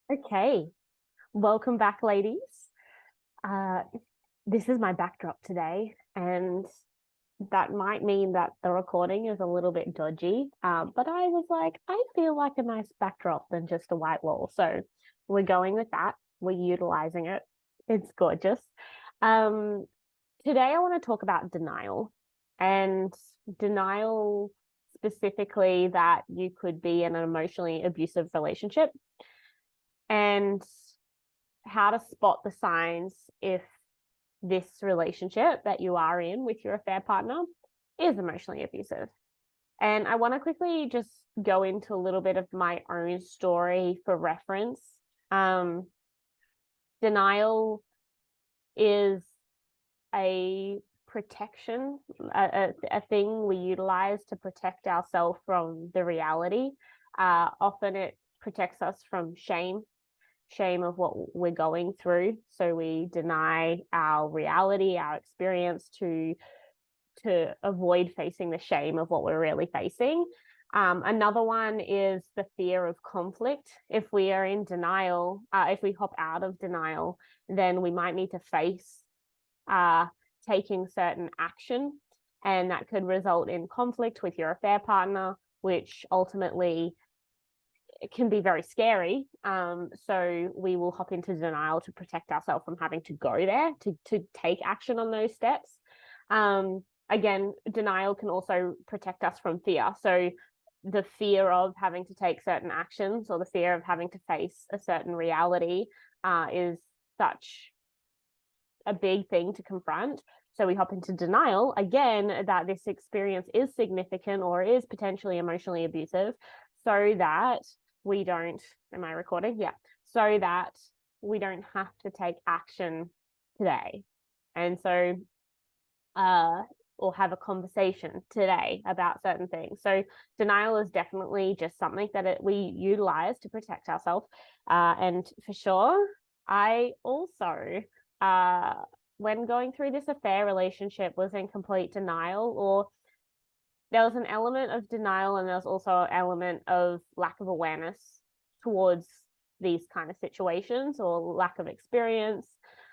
Okay, welcome back, ladies. Uh, this is my backdrop today, and that might mean that the recording is a little bit dodgy. But I was like, I feel like a nice backdrop than just a white wall. So we're going with that. We're utilizing it. It's gorgeous. Um, Today I want to talk about denial and denial specifically that you could be in an emotionally abusive relationship and how to spot the signs if this relationship that you are in with your affair partner is emotionally abusive. And I want to quickly just go into a little bit of my own story for reference. Um, Denial is a protection, a thing we utilize to protect ourselves from the reality. Often it protects us from shame of what we're going through. So we deny our reality, our experience to avoid facing the shame of what we're really facing. Another one is the fear of conflict. If we are in denial, if we hop out of denial, then we might need to face taking certain action, and that could result in conflict with your affair partner, which ultimately it can be very scary. So we will hop into denial to protect ourselves from having to go there to take action on those steps. Again, denial can also protect us from fear. So the fear of having to take certain actions or the fear of having to face a certain reality is such a big thing to confront. So we hop into denial again that this experience is significant or is potentially emotionally abusive, so that we don't, am I recording? Yeah. So that we don't have to take action today. And so, or have a conversation today about certain things. So denial is definitely just something that we utilize to protect ourselves. And for sure, I also, when going through this affair relationship, was in complete denial, or there was an element of denial and there was also an element of lack of awareness towards these kind of situations, or lack of experience,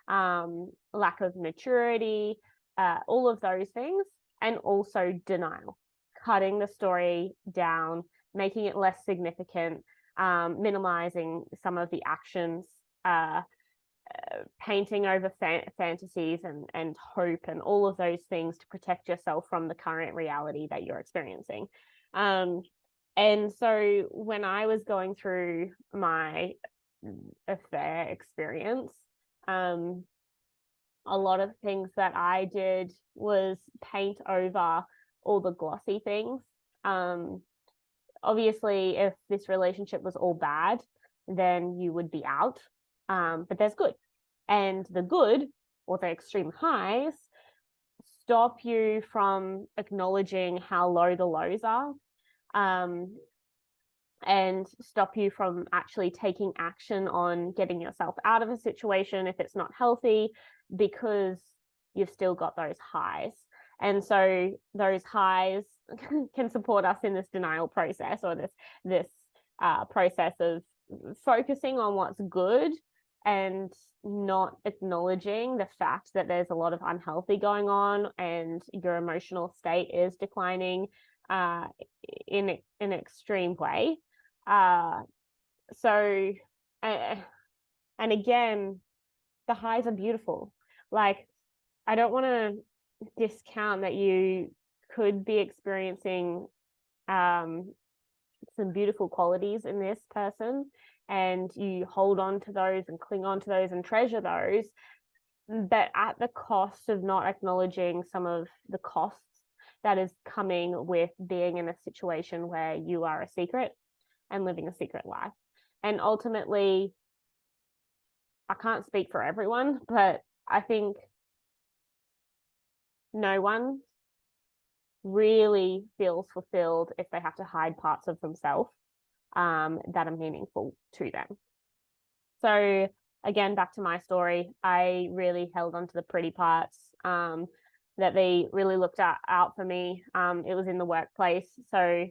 lack of maturity, all of those things. And also denial, cutting the story down, making it less significant, minimizing some of the actions, painting over fantasies and hope and all of those things to protect yourself from the current reality that you're experiencing. And so when I was going through my affair experience, a lot of things that I did was paint over all the glossy things. Obviously, if this relationship was all bad, then you would be out. But there's good. And the good, or the extreme highs, stop you from acknowledging how low the lows are, and stop you from actually taking action on getting yourself out of a situation if it's not healthy, because you've still got those highs. And so those highs can support us in this denial process, or this process of focusing on what's good and not acknowledging the fact that there's a lot of unhealthy going on and your emotional state is declining in an extreme way. So, and again, the highs are beautiful. Like, I don't want to discount that you could be experiencing some beautiful qualities in this person, and you hold on to those and cling on to those and treasure those, but at the cost of not acknowledging some of the costs that is coming with being in a situation where you are a secret and living a secret life. And ultimately, I can't speak for everyone, but I think no one really feels fulfilled if they have to hide parts of themselves that are meaningful to them. So again, back to my story, I really held on to the pretty parts that they really looked out for me. It was in the workplace. So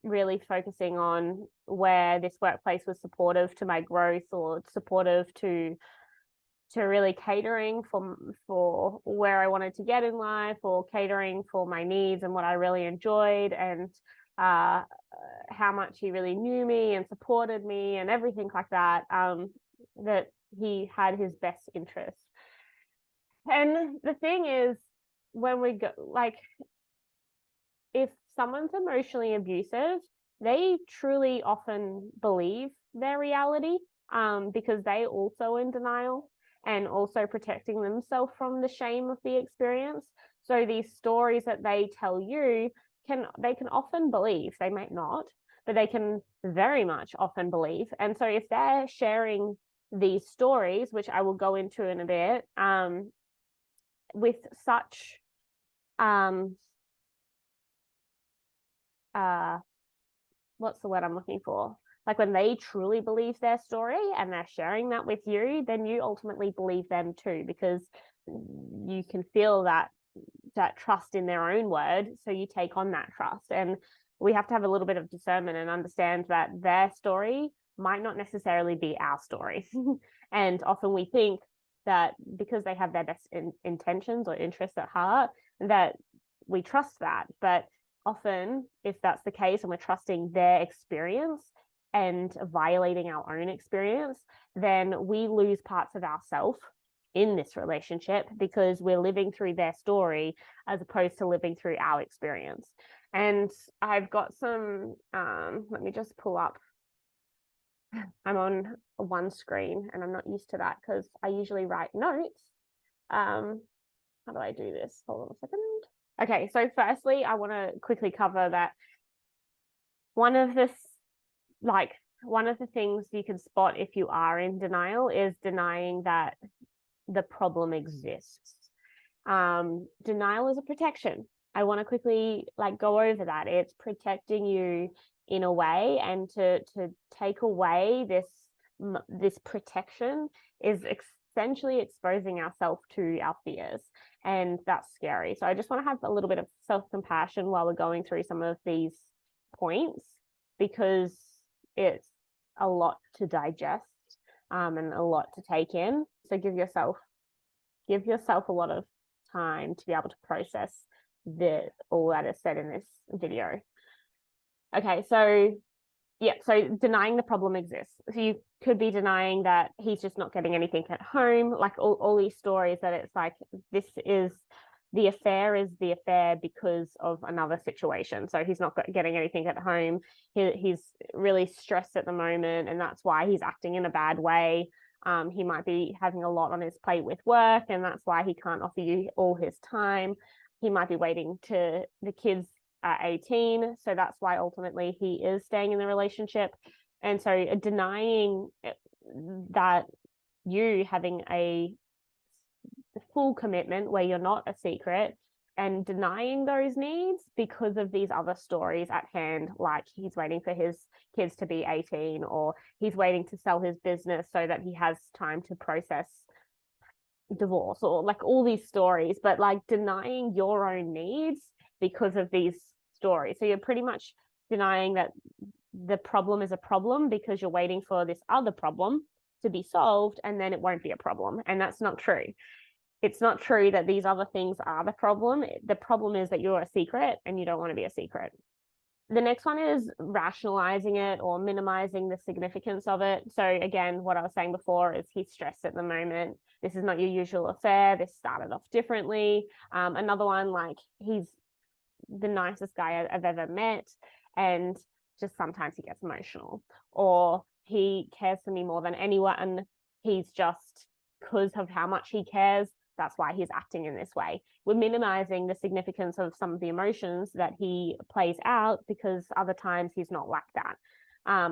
really focusing on where this workplace was supportive to my growth or supportive to really catering for where I wanted to get in life, or catering for my needs and what I really enjoyed, and how much he really knew me and supported me and everything like that, that he had his best interest. And the thing is, when we go, like, if someone's emotionally abusive, they truly often believe their reality, because they also in denial and also protecting themselves from the shame of the experience. So these stories that they tell you can often believe. They might not, but they can very much often believe. And so if they're sharing these stories, which I will go into in a bit, with such what's the word I'm looking for? Like, when they truly believe their story and they're sharing that with you, then you ultimately believe them too, because you can feel that trust in their own word. So you take on that trust. And we have to have a little bit of discernment and understand that their story might not necessarily be our story. And often we think that because they have their best intentions or interests at heart, that we trust that. But often, if that's the case and we're trusting their experience and violating our own experience, then we lose parts of ourselves in this relationship because we're living through their story as opposed to living through our experience. And I've got some, let me just pull up. I'm on one screen and I'm not used to that because I usually write notes. How do I do this? Hold on a second. Okay, so firstly, I want to quickly cover that one of the things you can spot if you are in denial is denying that the problem exists. Denial is a protection. I want to quickly go over that. It's protecting you in a way, and to take away this protection is essentially exposing ourselves to our fears, and that's scary. So I just want to have a little bit of self-compassion while we're going through some of these points, because it's a lot to digest, and a lot to take in. So give yourself a lot of time to be able to process all that is said in this video. Okay, so yeah, so denying the problem exists. So you could be denying that he's just not getting anything at home, like all these stories that it's like, the affair is the affair because of another situation. So he's not getting anything at home. He's really stressed at the moment, and that's why he's acting in a bad way. He might be having a lot on his plate with work, and that's why he can't offer you all his time. He might be waiting to the kids are 18, so that's why ultimately he is staying in the relationship. And so denying that you having a full commitment where you're not a secret, and denying those needs because of these other stories at hand, like he's waiting for his kids to be 18, or he's waiting to sell his business so that he has time to process divorce, or like all these stories, but like denying your own needs because of these stories. So you're pretty much denying that the problem is a problem because you're waiting for this other problem to be solved, and then it won't be a problem. And that's not true. It's not true that these other things are the problem. The problem is that you're a secret and you don't want to be a secret. The next one is rationalizing it or minimizing the significance of it. So again, what I was saying before is he's stressed at the moment. This is not your usual affair. This started off differently. Another one, like, he's the nicest guy I've ever met, and just sometimes he gets emotional, or he cares for me more than anyone. He's just, because of how much he cares, that's why he's acting in this way. We're minimizing the significance of some of the emotions that he plays out, because other times he's not like that.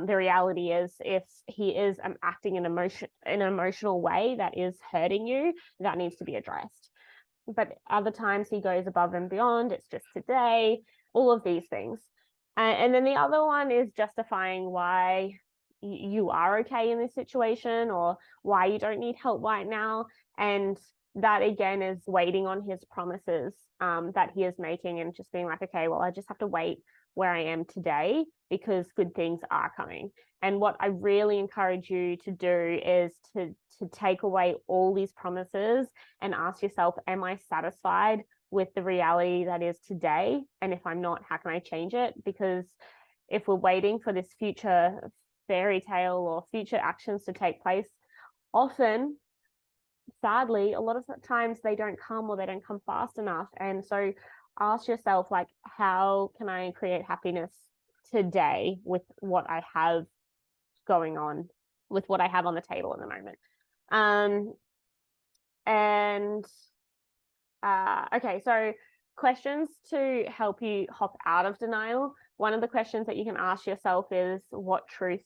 The reality is, if he is acting in an emotional way that is hurting you, that needs to be addressed. But other times he goes above and beyond. It's just today, all of these things. And then the other one is justifying why you are okay in this situation, or why you don't need help right now. And that again is waiting on his promises that he is making, and just being like, okay, well, I just have to wait where I am today, because good things are coming. And what I really encourage you to do is to take away all these promises and ask yourself, am I satisfied with the reality that is today? And if I'm not, how can I change it? Because if we're waiting for this future fairy tale or future actions to take place, often, sadly, a lot of times they don't come, or they don't come fast enough. And so ask yourself, like, how can I create happiness today with what I have going on, with what I have on the table at the moment? Okay, so questions to help you hop out of denial. One of the questions that you can ask yourself is, what truth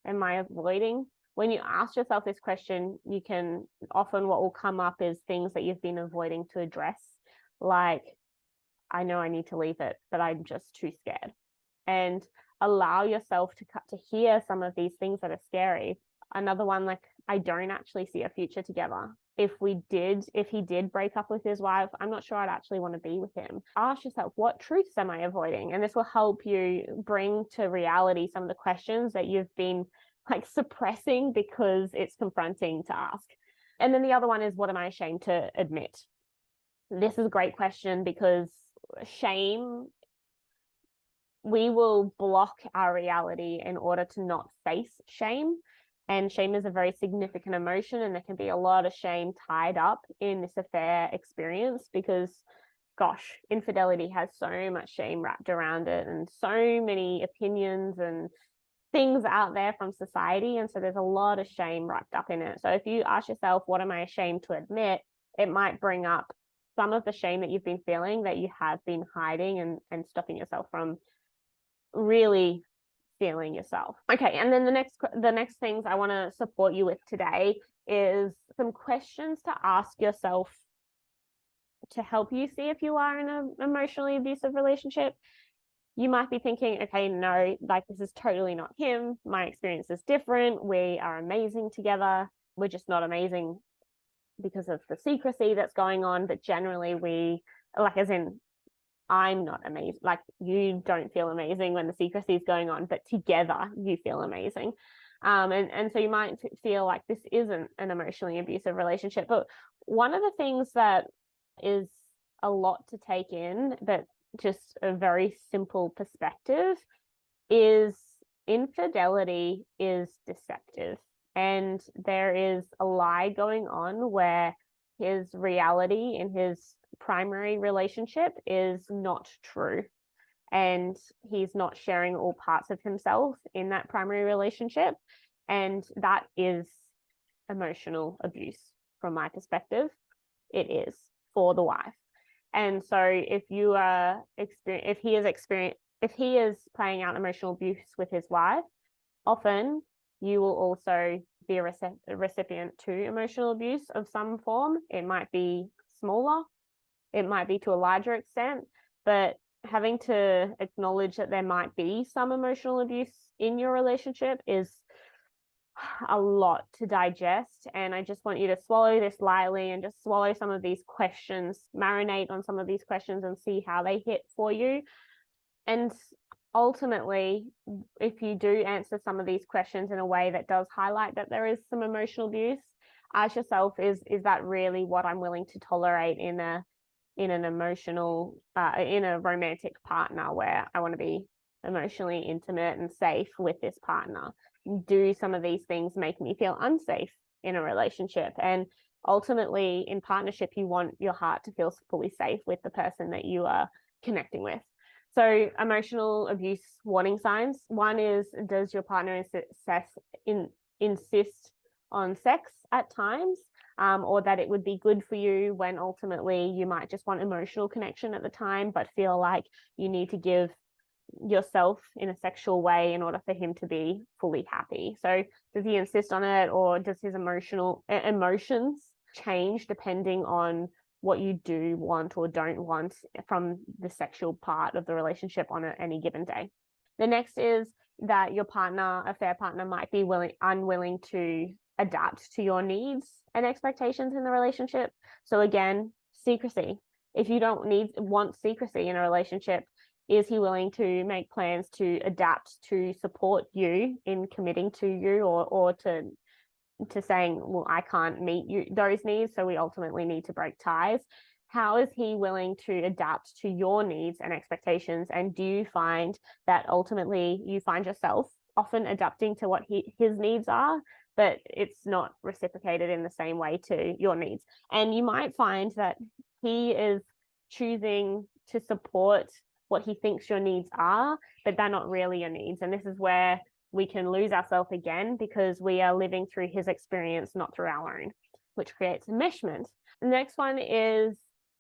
am I avoiding? When you ask yourself this question, you can often, what will come up is things that you've been avoiding to address, like, I know I need to leave it, but I'm just too scared. And allow yourself to hear some of these things that are scary. Another one, like, I don't actually see a future together. If he did break up with his wife, I'm not sure I'd actually want to be with him. Ask yourself, what truths am I avoiding? And this will help you bring to reality some of the questions that you've been like suppressing because it's confronting to ask. And then the other one is, what am I ashamed to admit? This is a great question, because shame, we will block our reality in order to not face shame. And shame is a very significant emotion, and there can be a lot of shame tied up in this affair experience, because, gosh, infidelity has so much shame wrapped around it, and so many opinions and things out there from society. And so there's a lot of shame wrapped up in it. So if you ask yourself, what am I ashamed to admit? It might bring up some of the shame that you've been feeling, that you have been hiding and stopping yourself from really feeling yourself. Okay, and then the next things I want to support you with today is some questions to ask yourself to help you see if you are in an emotionally abusive relationship. You might be thinking, okay, no, like, this is totally not him. My experience is different. We are amazing together. We're just not amazing because of the secrecy that's going on. But generally, we, like, as in, I'm not amazing. Like, you don't feel amazing when the secrecy is going on, but together you feel amazing. And so you might feel like this isn't an emotionally abusive relationship. But one of the things that is a lot to take in, but just a very simple perspective, is infidelity is deceptive. And there is a lie going on where his reality in his primary relationship is not true, and he's not sharing all parts of himself in that primary relationship, and that is emotional abuse. From my perspective, it is, for the wife. And so if he is playing out emotional abuse with his wife, often you will also be a recipient to emotional abuse of some form. It might be smaller, it might be to a larger extent, but having to acknowledge that there might be some emotional abuse in your relationship is a lot to digest. And I just want you to swallow this lightly and just swallow some of these questions, marinate on some of these questions, and see how they hit for you. And ultimately, if you do answer some of these questions in a way that does highlight that there is some emotional abuse, ask yourself, is that really what I'm willing to tolerate in a romantic partner, where I want to be emotionally intimate and safe with this partner? Do some of these things make me feel unsafe in a relationship? And ultimately, in partnership, you want your heart to feel fully safe with the person that you are connecting with. So emotional abuse warning signs. One is, does your partner insist on sex at times, or that it would be good for you, when ultimately you might just want emotional connection at the time, but feel like you need to give yourself in a sexual way in order for him to be fully happy. So does he insist on it, or does his emotions change depending on what you do want or don't want from the sexual part of the relationship on any given day? The next is that your partner, a fair partner, might be unwilling to adapt to your needs and expectations in the relationship. So again, secrecy. If you don't want secrecy in a relationship, Is he willing to make plans to adapt to support you in committing to you, or to saying, well, I can't meet those needs, so we ultimately need to break ties? How is he willing to adapt to your needs and expectations? And do you find that ultimately you find yourself often adapting to what his needs are, but it's not reciprocated in the same way to your needs? And you might find that he is choosing to support what he thinks your needs are, but they're not really your needs. And this is where we can lose ourselves again, because we are living through his experience, not through our own, which creates enmeshment. The next one is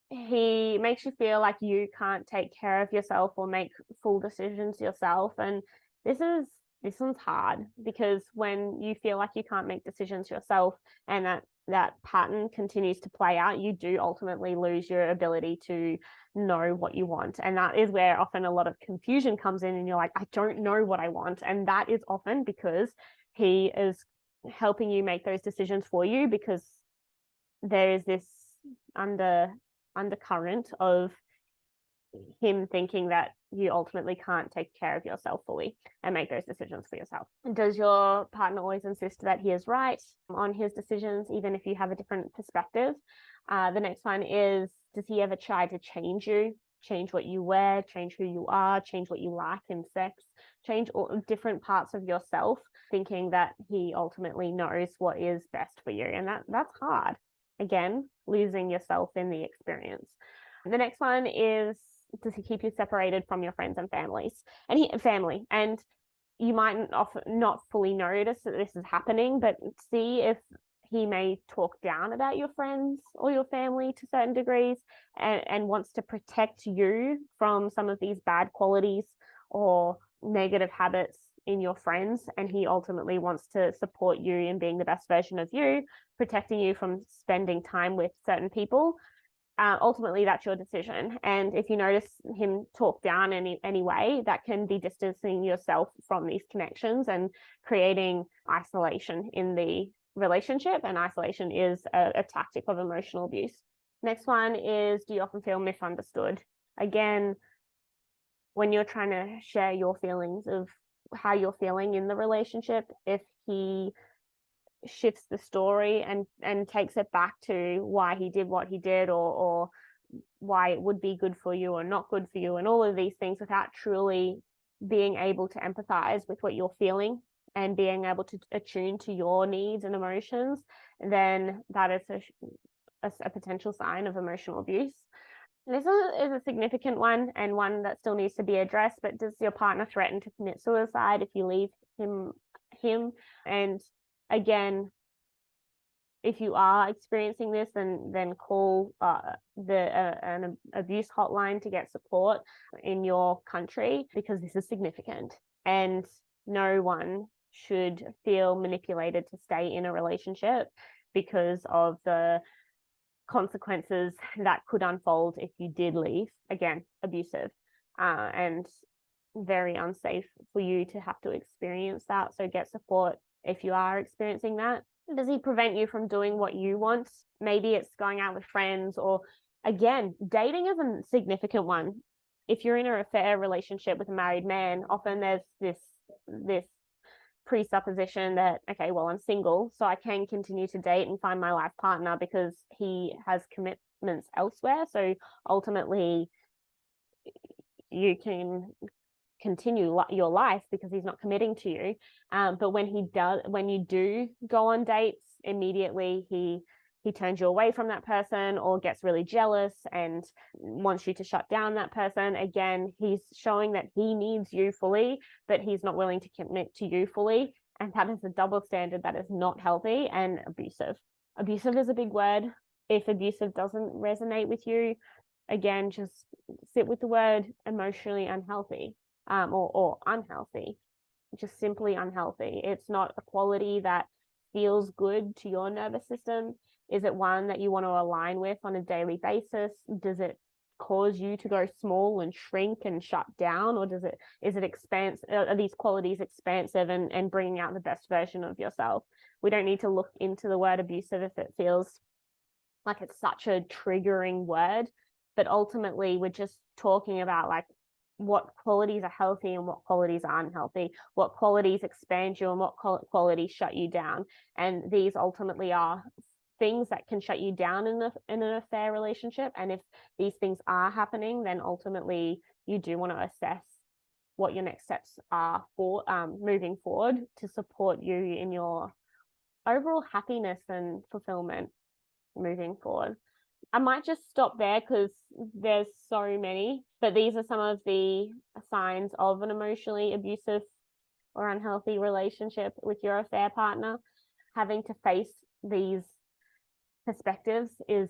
he makes you feel like you can't take care of yourself or make full decisions yourself. And this one's hard, because when you feel like you can't make decisions yourself and that pattern continues to play out, you do ultimately lose your ability to know what you want. And that is where often a lot of confusion comes in, and you're like, I don't know what I want. And that is often because he is helping you make those decisions for you, because there is this undercurrent of him thinking that you ultimately can't take care of yourself fully and make those decisions for yourself. Does your partner always insist that he is right on his decisions, even if you have a different perspective? The next one is, does he ever try to change you, change what you wear, change who you are, change what you like in sex, change all different parts of yourself, thinking that he ultimately knows what is best for you? And that's hard. Again, losing yourself in the experience. The next one is, does he keep you separated from your friends and family? And you might not fully notice that this is happening, but see if he may talk down about your friends or your family to certain degrees, and wants to protect you from some of these bad qualities or negative habits in your friends. And he ultimately wants to support you in being the best version of you, protecting you from spending time with certain people. Ultimately, that's your decision. And if you notice him talk down any way, that can be distancing yourself from these connections and creating isolation in the relationship. And isolation is a tactic of emotional abuse. Next one is, do you often feel misunderstood? Again, when you're trying to share your feelings of how you're feeling in the relationship, if he shifts the story and takes it back to why he did what he did, or why it would be good for you or not good for you, and all of these things, without truly being able to empathize with what you're feeling and being able to attune to your needs and emotions, then that is a potential sign of emotional abuse. This is a significant one, and one that still needs to be addressed. But does your partner threaten to commit suicide if you leave him? And again, if you are experiencing this, then call an abuse hotline to get support in your country, because this is significant, and no one should feel manipulated to stay in a relationship because of the consequences that could unfold if you did leave. Again, abusive, and very unsafe for you to have to experience that. So get support if you are experiencing that. Does he prevent you from doing what you want? Maybe it's going out with friends, or again, dating is a significant one. If you're in a affair relationship with a married man, often there's this presupposition that, okay, well, I'm single, so I can continue to date and find my life partner because he has commitments elsewhere. So ultimately, you can continue your life because he's not committing to you. But when you do go on dates, immediately he turns you away from that person, or gets really jealous and wants you to shut down that person. Again, he's showing that he needs you fully, but he's not willing to commit to you fully. And that is a double standard that is not healthy and abusive. Abusive is a big word. If abusive doesn't resonate with you, again, just sit with the word emotionally unhealthy, or unhealthy, just simply unhealthy. It's not a quality that feels good to your nervous system. Is it one that you want to align with on a daily basis? Does it cause you to go small and shrink and shut down, or are these qualities expansive and bringing out the best version of yourself? We don't need to look into the word abusive if it feels like it's such a triggering word, but ultimately we're just talking about like what qualities are healthy and what qualities are unhealthy, what qualities expand you and what qualities shut you down. And these ultimately are things that can shut you down in an affair relationship. And if these things are happening, then ultimately you do want to assess what your next steps are for moving forward to support you in your overall happiness and fulfillment moving forward. I might just stop there because there's so many, but these are some of the signs of an emotionally abusive or unhealthy relationship with your affair partner. Having to face these perspectives is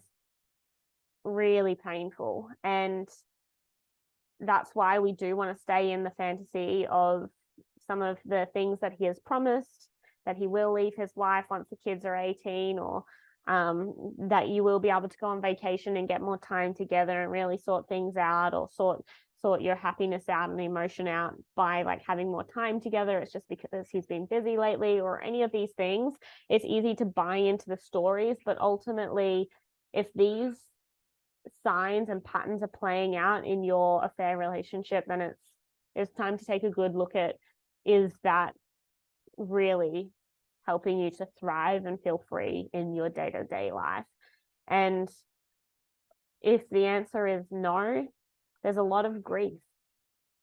really painful, and that's why we do want to stay in the fantasy of some of the things that he has promised, that he will leave his wife once the kids are 18, or that you will be able to go on vacation and get more time together and really sort things out, or sort your happiness out and emotion out by like having more time together. It's just because he's been busy lately, or any of these things. It's easy to buy into the stories, but ultimately, if these signs and patterns are playing out in your affair relationship, then it's time to take a good look at, is that really helping you to thrive and feel free in your day-to-day life? And if the answer is no, there's a lot of grief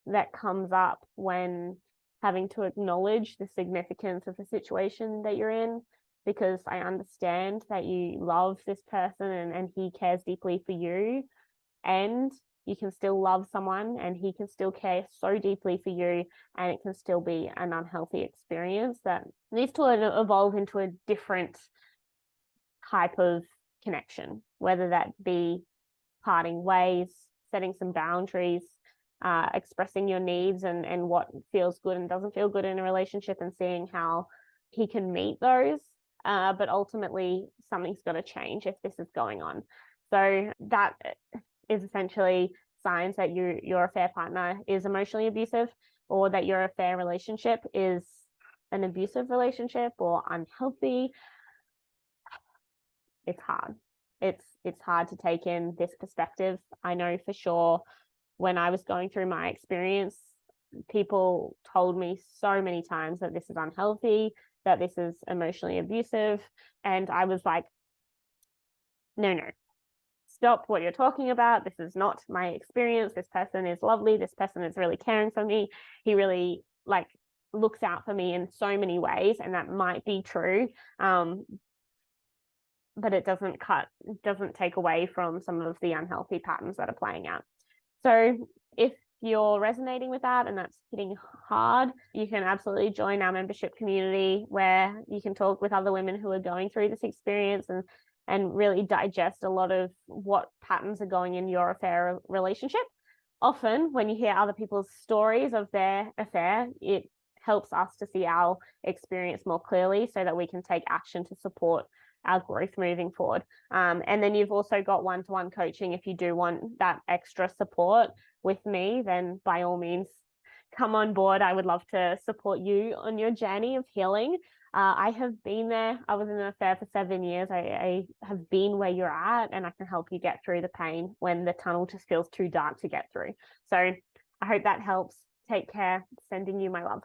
that comes up when having to acknowledge the significance of the situation that you're in, because I understand that you love this person and he cares deeply for you, and you can still love someone and he can still care so deeply for you, and it can still be an unhealthy experience that needs to evolve into a different type of connection, whether that be parting ways, setting some boundaries, expressing your needs and what feels good and doesn't feel good in a relationship, and seeing how he can meet those. But ultimately, something's got to change if this is going on. So that is essentially signs that your affair partner is emotionally abusive, or that your affair relationship is an abusive relationship or unhealthy. It's hard. It's hard to take in this perspective. I know for sure when I was going through my experience, people told me so many times that this is unhealthy, that this is emotionally abusive. And I was like, no, stop what you're talking about. This is not my experience. This person is lovely. This person is really caring for me. He really looks out for me in so many ways. And that might be true. But it doesn't take away from some of the unhealthy patterns that are playing out. So if you're resonating with that and that's hitting hard, you can absolutely join our membership community, where you can talk with other women who are going through this experience and really digest a lot of what patterns are going in your affair relationship. Often when you hear other people's stories of their affair, it helps us to see our experience more clearly so that we can take action to support our growth moving forward. And then you've also got one-to-one coaching. If you do want that extra support with me, then by all means, come on board. I would love to support you on your journey of healing. I have been there. I was in an affair for 7 years. I have been where you're at, and I can help you get through the pain when the tunnel just feels too dark to get through. So I hope that helps. Take care. Sending you my love.